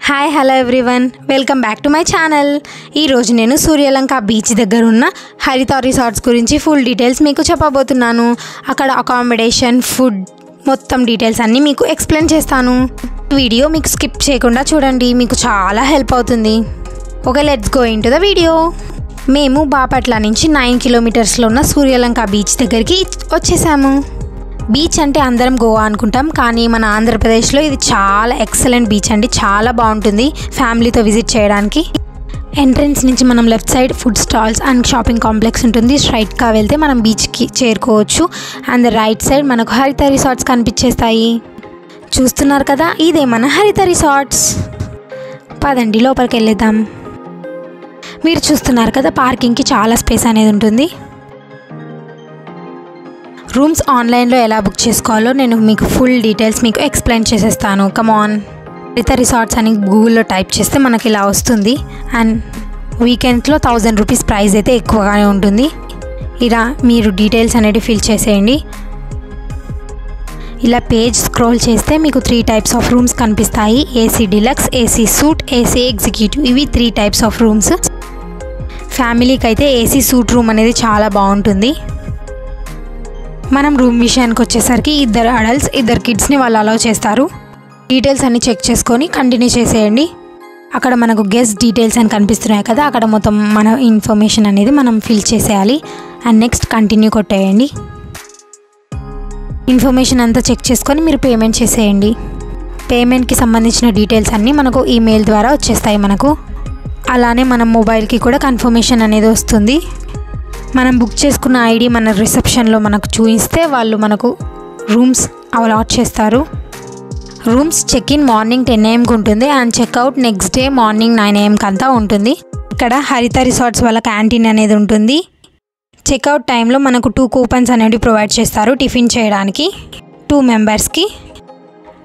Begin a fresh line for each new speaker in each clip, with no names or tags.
Hi hello everyone, welcome back to my channel. ఈరోజు నేను Suryalanka beach దగ్గర ఉన్న హరిత రిసార్ట్స్ గురించి ఫుల్ డీటెయిల్స్ మీకు చెప్పబోతున్నాను. అక్కడ అకామిడేషన్, ఫుడ్ మొత్తం డీటెయిల్స్ అన్నీ మీకు ఎక్స్ప్లెయిన్ చేస్తాను. వీడియో మీకు స్కిప్ చేయకుండా చూడండి, మీకు చాలా హెల్ప్ అవుతుంది. Okay, let's go in to the video. మేము బాపట్ల నుంచి 9 కిలోమీటర్స్లో ఉన్న సూర్యలంక బీచ్ దగ్గరికి వచ్చేసాము. బీచ్ అంటే అందరం గోవా అనుకుంటాం, కానీ మన ఆంధ్రప్రదేశ్లో ఇది చాలా ఎక్సలెంట్ బీచ్ అండి. చాలా బాగుంటుంది ఫ్యామిలీతో విజిట్ చేయడానికి. ఎంట్రన్స్ నుంచి మనం left side food stalls and shopping complex ఉంటుంది. స్ట్రైట్గా వెళ్తే మనం బీచ్కి చేరుకోవచ్చు. అండ్ రైట్ సైడ్ మనకు హరిత రిసార్ట్స్ కనిపించేస్తాయి. చూస్తున్నారు కదా, ఇదే మన హరిత రిసార్ట్స్. పదండి లోపలికి వెళ్ళేద్దాం. మీరు చూస్తున్నారు కదా, పార్కింగ్కి చాలా స్పేస్ అనేది ఉంటుంది. రూమ్స్ ఆన్లైన్లో ఎలా బుక్ చేసుకోవాలో నేను మీకు ఫుల్ డీటెయిల్స్ మీకు ఎక్స్ప్లెయిన్ చేసేస్తాను. కమాన్. హరిత రిసార్ట్స్ అని గూగుల్లో టైప్ చేస్తే మనకి ఇలా వస్తుంది. అండ్ వీకెండ్స్లో 1000 రూపీస్ ప్రైస్ అయితే ఎక్కువగానే ఉంటుంది. ఇలా మీరు డీటెయిల్స్ అనేవి ఫిల్ చేసేయండి. ఇలా పేజ్ స్క్రోల్ చేస్తే మీకు 3 టైప్స్ ఆఫ్ రూమ్స్ కనిపిస్తాయి. AC deluxe, AC suit, AC executive. ఇవి 3 టైప్స్ ఆఫ్ రూమ్స్. ఫ్యామిలీకి అయితే ఏసీ సూట్ రూమ్ అనేది చాలా బాగుంటుంది. మనం రూమ్ విషయానికి వచ్చేసరికి 2 అడల్ట్స్ 2 కిడ్స్ని వాళ్ళు అలౌ చేస్తారు. డీటెయిల్స్ అన్నీ చెక్ చేసుకొని కంటిన్యూ చేసేయండి. అక్కడ మనకు గెస్ట్ డీటెయిల్స్ అని కనిపిస్తున్నాయి కదా, అక్కడ మొత్తం మన ఇన్ఫర్మేషన్ అనేది మనం ఫిల్ చేసేయాలి. అండ్ నెక్స్ట్ కంటిన్యూ కొట్టేయండి. ఇన్ఫర్మేషన్ అంతా చెక్ చేసుకొని మీరు పేమెంట్ చేసేయండి. పేమెంట్కి సంబంధించిన డీటెయిల్స్ అన్నీ మనకు ఈమెయిల్ ద్వారా వచ్చేస్తాయి మనకు. అలానే మన మొబైల్కి కూడా కన్ఫర్మేషన్ అనేది వస్తుంది. మనం బుక్ చేసుకున్న ఐడి మన రిసెప్షన్లో మనకు చూపిస్తే వాళ్ళు మనకు రూమ్స్ అలాట్ చేస్తారు. Rooms check in morning 10 AM ఉంటుంది. And checkout next day morning 9 AM అంతా ఉంటుంది. ఇక్కడ హరిత రిసార్ట్స్ వాళ్ళ క్యాంటీన్ అనేది ఉంటుంది. చెక్అవుట్ టైంలో మనకు 2 కూపన్స్ అనేవి ప్రొవైడ్ చేస్తారు టిఫిన్ చేయడానికి 2 మెంబర్స్కి.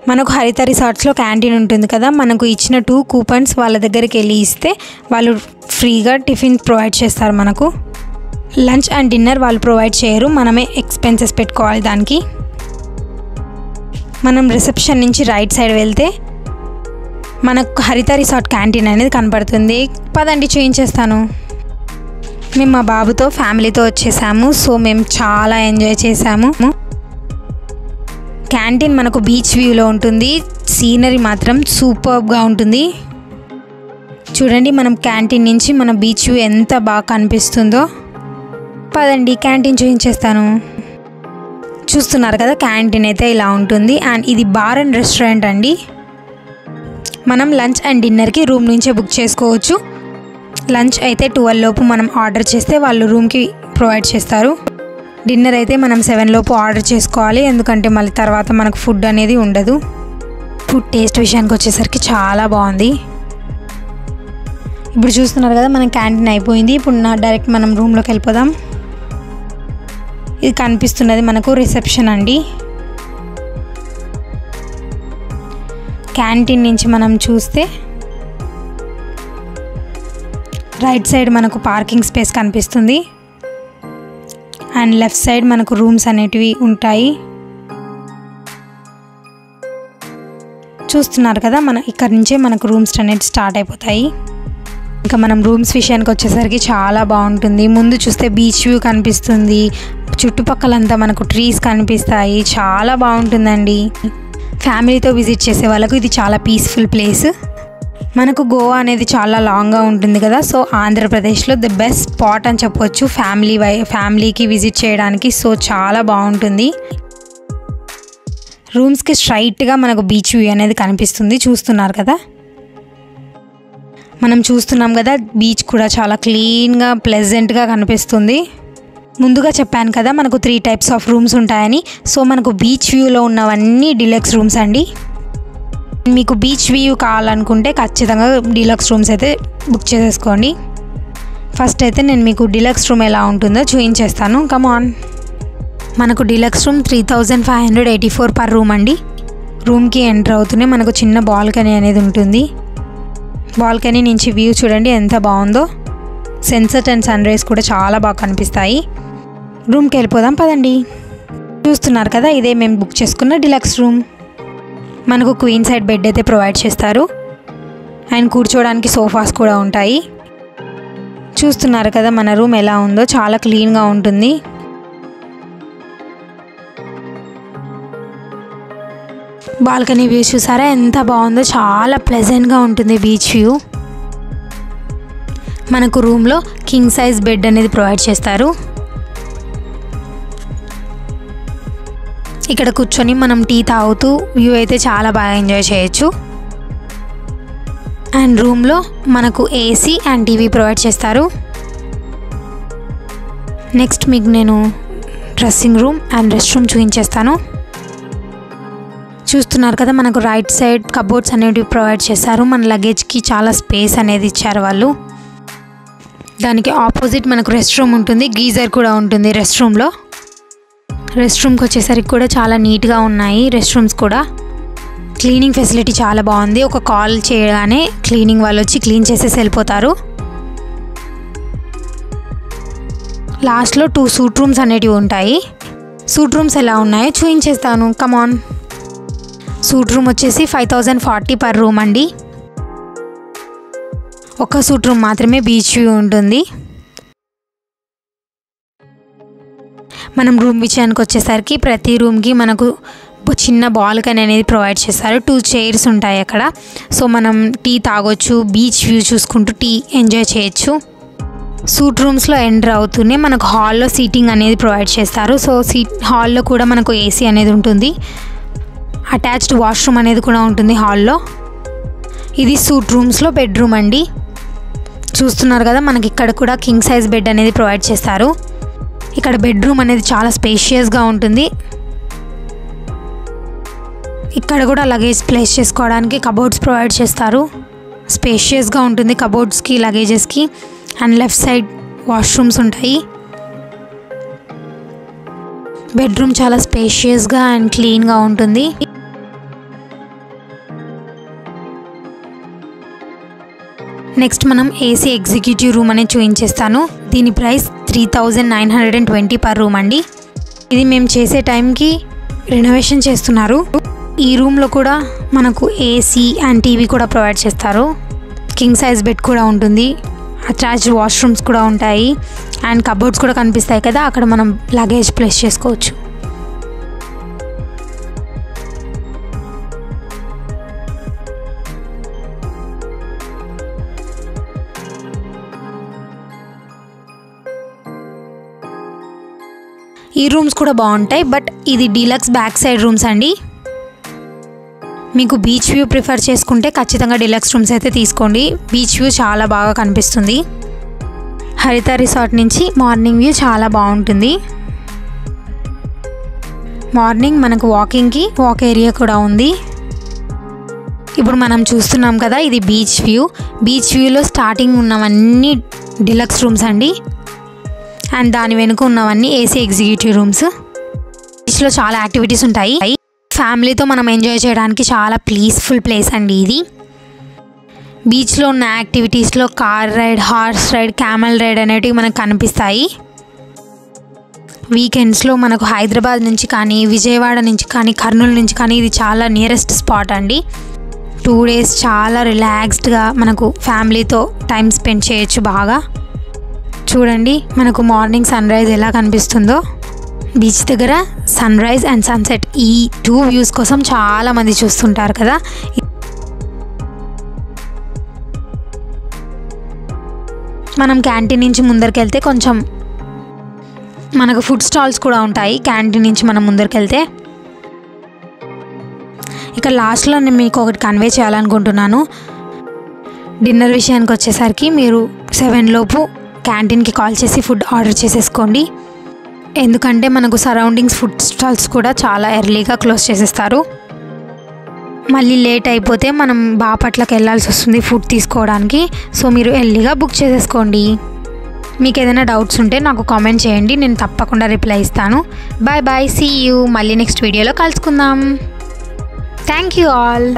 మనకు హరిత రిసార్ట్స్లో క్యాంటీన్ ఉంటుంది కదా, మనకు ఇచ్చిన 2 కూపన్స్ వాళ్ళ దగ్గరికి వెళ్ళి ఇస్తే వాళ్ళు ఫ్రీగా టిఫిన్ ప్రొవైడ్ చేస్తారు మనకు. లంచ్ అండ్ డిన్నర్ వాళ్ళు ప్రొవైడ్ చేయరు, మనమే ఎక్స్పెన్సెస్ పెట్టుకోవాలి దానికి. మనం రిసెప్షన్ నుంచి రైట్ సైడ్ వెళ్తే మనకు హరిత రిసార్ట్ క్యాంటీన్ అనేది కనపడుతుంది. పదండి చూపించేస్తాను. మేము మా బాబుతో ఫ్యామిలీతో వచ్చేసాము. సో మేము చాలా ఎంజాయ్ చేసాము. క్యాంటీన్ మనకు బీచ్ వ్యూలో ఉంటుంది. సీనరీ మాత్రం సూపర్గా ఉంటుంది. చూడండి, మనం క్యాంటీన్ నుంచి మన బీచ్ వ్యూ ఎంత బాగా కనిపిస్తుందో. పదండి క్యాంటీన్ చూపించేస్తాను. చూస్తున్నారు కదా, క్యాంటీన్ అయితే ఇలా ఉంటుంది. అండ్ ఇది బార్ అండ్ రెస్టారెంట్ అండి. మనం లంచ్ అండ్ డిన్నర్కి రూమ్ నుంచే బుక్ చేసుకోవచ్చు. లంచ్ అయితే 12 లోపు మనం ఆర్డర్ చేస్తే వాళ్ళు రూమ్కి ప్రొవైడ్ చేస్తారు. డిన్నర్ అయితే మనం 7 లోపు ఆర్డర్ చేసుకోవాలి, ఎందుకంటే మళ్ళీ తర్వాత మనకు ఫుడ్ అనేది ఉండదు. ఫుడ్ టేస్ట్ విషయానికి వచ్చేసరికి చాలా బాగుంది. ఇప్పుడు చూస్తున్నారు కదా, మన క్యాంటీన్ అయిపోయింది. ఇప్పుడు డైరెక్ట్ మనం రూమ్లోకి వెళ్ళిపోదాం. ఇది కనిపిస్తున్నది మనకు రిసెప్షన్ అండి. క్యాంటీన్ నుంచి మనం చూస్తే రైట్ సైడ్ మనకు పార్కింగ్ స్పేస్ కనిపిస్తుంది. అండ్ లెఫ్ట్ సైడ్ మనకు రూమ్స్ అనేటివి ఉంటాయి. చూస్తున్నారు కదా, ఇక్కడ నుంచే మనకు రూమ్స్ అనేవి స్టార్ట్ అయిపోతాయి. ఇంకా మనం రూమ్స్ విషయానికి వచ్చేసరికి చాలా బాగుంటుంది. ముందు చూస్తే బీచ్ వ్యూ కనిపిస్తుంది, చుట్టుపక్కలంతా మనకు ట్రీస్ కనిపిస్తాయి. చాలా బాగుంటుందండి. ఫ్యామిలీతో విజిట్ చేసే వాళ్ళకు ఇది చాలా పీస్ఫుల్ ప్లేస్. మనకు గోవా అనేది చాలా లాంగ్గా ఉంటుంది కదా, సో ఆంధ్రప్రదేశ్లో ది బెస్ట్ స్పాట్ అని చెప్పొచ్చు ఫ్యామిలీకి విజిట్ చేయడానికి. సో చాలా బాగుంటుంది. రూమ్స్కి స్ట్రైట్గా మనకు బీచ్ వ్యూ అనేది కనిపిస్తుంది. చూస్తున్నారు కదా, మనం చూస్తున్నాం కదా, బీచ్ కూడా చాలా క్లీన్గా ప్లెజెంట్గా కనిపిస్తుంది. ముందుగా చెప్పాను కదా, మనకు 3 టైప్స్ ఆఫ్ రూమ్స్ ఉంటాయని. సో మనకు బీచ్ వ్యూలో ఉన్నవన్నీ డిలక్స్ రూమ్స్ అండి. మీకు బీచ్ వ్యూ కావాలనుకుంటే ఖచ్చితంగా డిలక్స్ రూమ్స్ అయితే బుక్ చేసేసుకోండి. ఫస్ట్ అయితే నేను మీకు డిలక్స్ రూమ్ ఎలా ఉంటుందో చూపించేస్తాను. కమాన్. మనకు డిలక్స్ రూమ్ 3584 పర్ రూమ్ అండి. రూమ్కి ఎంటర్ అవుతూనే మనకు చిన్న బాల్కనీ అనేది ఉంటుంది. బాల్కనీ నుంచి వ్యూ చూడండి ఎంత బాగుందో. సన్సెట్ అండ్ సన్ రైజ్ కూడా చాలా బాగా కనిపిస్తాయి. రూమ్కి వెళ్ళిపోదాం పదండి. చూస్తున్నారు కదా, ఇదే మేము బుక్ చేసుకున్న డిలక్స్ రూమ్. మనకు క్వీన్ సైడ్ బెడ్ అయితే ప్రొవైడ్ చేస్తారు. అండ్ కూర్చోవడానికి సోఫాస్ కూడా ఉంటాయి. చూస్తున్నారు కదా మన రూమ్ ఎలా ఉందో, చాలా క్లీన్గా ఉంటుంది. బాల్కనీ వ్యూ చూసారా ఎంత బాగుందో, చాలా ప్లెజెంట్గా ఉంటుంది బీచ్ వ్యూ. మనకు రూమ్లో కింగ్ సైజ్ బెడ్ అనేది ప్రొవైడ్ చేస్తారు. ఇక్కడ కూర్చొని మనం టీ తాగుతూ వ్యూ అయితే చాలా బాగా ఎంజాయ్ చేయొచ్చు. అండ్ రూమ్లో మనకు ఏసీ అండ్ టీవీ ప్రొవైడ్ చేస్తారు. నెక్స్ట్ మీకు నేను dressing room and rest room చూపించేస్తాను. చూస్తున్నారు కదా మనకు రైట్ సైడ్ కబోర్డ్స్ అనేవి ప్రొవైడ్ చేస్తారు. మన లగేజ్కి చాలా స్పేస్ అనేది ఇచ్చారు వాళ్ళు. దానికి ఆపోజిట్ మనకు రెస్ట్ రూమ్ ఉంటుంది, గీజర్ కూడా ఉంటుంది రెస్ట్ రూమ్లో. రెస్ట్ రూమ్కి వచ్చేసరికి కూడా చాలా నీట్గా ఉన్నాయి రెస్ట్ రూమ్స్ కూడా. క్లీనింగ్ ఫెసిలిటీ చాలా బాగుంది. ఒక కాల్ చేయగానే క్లీనింగ్ వాళ్ళు వచ్చి క్లీన్ చేసేసి వెళ్ళిపోతారు. లాస్ట్లో 2 సూట్ రూమ్స్ అనేటివి ఉంటాయి. సూట్ రూమ్స్ ఎలా ఉన్నాయో చూపించేస్తాను, కమాన్. సూట్ రూమ్ వచ్చేసి 5040 పర్ రూమ్ అండి. ఒక సూట్ రూమ్ మాత్రమే బీచ్ వ్యూ ఉంటుంది. మనం రూమ్ విషయానికి వచ్చేసరికి ప్రతి రూమ్కి మనకు చిన్న బాల్కనీ అనేది ప్రొవైడ్ చేస్తారు. 2 చైర్స్ ఉంటాయి అక్కడ. సో మనం టీ తాగొచ్చు, బీచ్ వ్యూ చూసుకుంటూ టీ ఎంజాయ్ చేయొచ్చు. సూట్ రూమ్స్లో ఎంటర్ అవుతూనే మనకు హాల్లో సీటింగ్ అనేది ప్రొవైడ్ చేస్తారు. సో హాల్లో కూడా మనకు ఏసీ అనేది ఉంటుంది. అటాచ్డ్ వాష్రూమ్ అనేది కూడా ఉంటుంది హాల్లో. ఇది సూట్ రూమ్స్లో బెడ్రూమ్ అండి. చూస్తున్నారు కదా మనకి ఇక్కడ కూడా కింగ్ సైజ్ బెడ్ అనేది ప్రొవైడ్ చేస్తారు. ఇక్కడ బెడ్రూమ్ అనేది చాలా స్పేషియస్గా ఉంటుంది. ఇక్కడ కూడా లగేజ్ ప్లేస్ చేసుకోవడానికి కబోర్డ్స్ ప్రొవైడ్ చేస్తారు. స్పేషియస్గా ఉంటుంది కబోర్డ్స్కి, లగేజెస్కి. అండ్ లెఫ్ట్ సైడ్ వాష్రూమ్స్ ఉంటాయి. బెడ్రూమ్ చాలా స్పేషియస్గా అండ్ క్లీన్గా ఉంటుంది. నెక్స్ట్ మనం ఏసీ ఎగ్జిక్యూటివ్ రూమ్ అనేది చూపించేస్తాను. దీని ప్రైస్ 3920 పర్ రూమ్ అండి. ఇది మేము చేసే టైంకి రెనోవేషన్ చేస్తున్నారు. ఈ రూమ్లో కూడా మనకు ఏసీ అండ్ టీవీ కూడా ప్రొవైడ్ చేస్తారు. కింగ్ సైజ్ బెడ్ కూడా ఉంటుంది. అటాచ్డ్ వాష్రూమ్స్ కూడా ఉంటాయి. అండ్ కబోర్డ్స్ కూడా కనిపిస్తాయి కదా, అక్కడ మనం లగేజ్ ప్లేస్ చేసుకోవచ్చు. ఈ రూమ్స్ కూడా బాగుంటాయి. బట్ ఇది డీలక్స్ బ్యాక్ సైడ్ రూమ్స్ అండి. మీకు బీచ్ వ్యూ ప్రిఫర్ చేసుకుంటే ఖచ్చితంగా డీలక్స్ రూమ్స్ అయితే తీసుకోండి. బీచ్ వ్యూ చాలా బాగా కనిపిస్తుంది. హరిత రిసార్ట్ నుంచి మార్నింగ్ వ్యూ చాలా బాగుంటుంది. మార్నింగ్ మనకు వాక్ ఏరియా కూడా ఉంది. ఇప్పుడు మనం చూస్తున్నాం కదా, ఇది బీచ్ వ్యూ. బీచ్ వ్యూలో స్టార్టింగ్ ఉన్నవన్నీ డీలక్స్ రూమ్స్ అండి. అండ్ దాని వెనుక ఉన్నవన్నీ ఏసీ ఎగ్జిక్యూటివ్ రూమ్స్. బీచ్లో చాలా యాక్టివిటీస్ ఉంటాయి. ఫ్యామిలీతో మనం ఎంజాయ్ చేయడానికి చాలా పీస్ఫుల్ ప్లేస్ అండి ఇది. బీచ్లో ఉన్న యాక్టివిటీస్లో car ride, horse ride, camel ride అనేటివి మనకు కనిపిస్తాయి. వీకెండ్స్లో మనకు హైదరాబాద్ నుంచి కానీ, విజయవాడ నుంచి కానీ, కర్నూలు నుంచి కానీ ఇది చాలా నియరెస్ట్ స్పాట్ అండి. 2 days చాలా రిలాక్స్డ్గా మనకు ఫ్యామిలీతో టైం స్పెండ్ చేయొచ్చు బాగా. చూడండి మనకు మార్నింగ్ సన్ రైజ్ ఎలా కనిపిస్తుందో. బీచ్ దగ్గర సన్ రైజ్ అండ్ సన్సెట్ ఈ 2 వ్యూస్ కోసం చాలామంది చూస్తుంటారు కదా. మనం క్యాంటీన్ నుంచి ముందరికి వెళ్తే కొంచెం మనకు ఫుడ్ స్టాల్స్ కూడా ఉంటాయి. క్యాంటీన్ నుంచి మనం ముందరికి వెళ్తే ఇక లాస్ట్లో నేను మీకు ఒకటి కన్వే చేయాలనుకుంటున్నాను. డిన్నర్ విషయానికి వచ్చేసరికి మీరు 7 లోపు క్యాంటీన్కి కాల్ చేసి ఫుడ్ ఆర్డర్ చేసేసుకోండి. ఎందుకంటే మనకు సరౌండింగ్స్ ఫుడ్ స్టాల్స్ కూడా చాలా ఎర్లీగా క్లోజ్ చేసేస్తారు. మళ్ళీ లేట్ అయిపోతే మనం బాపట్లకి వెళ్ళాల్సి వస్తుంది ఫుడ్ తీసుకోవడానికి. సో మీరు ఎర్లీగా బుక్ చేసేసుకోండి. మీకు ఏదైనా డౌట్స్ ఉంటే నాకు కామెంట్ చేయండి, నేను తప్పకుండా రిప్లై ఇస్తాను. Bye bye, see you. మళ్ళీ నెక్స్ట్ వీడియోలో కలుసుకుందాం. Thank you all.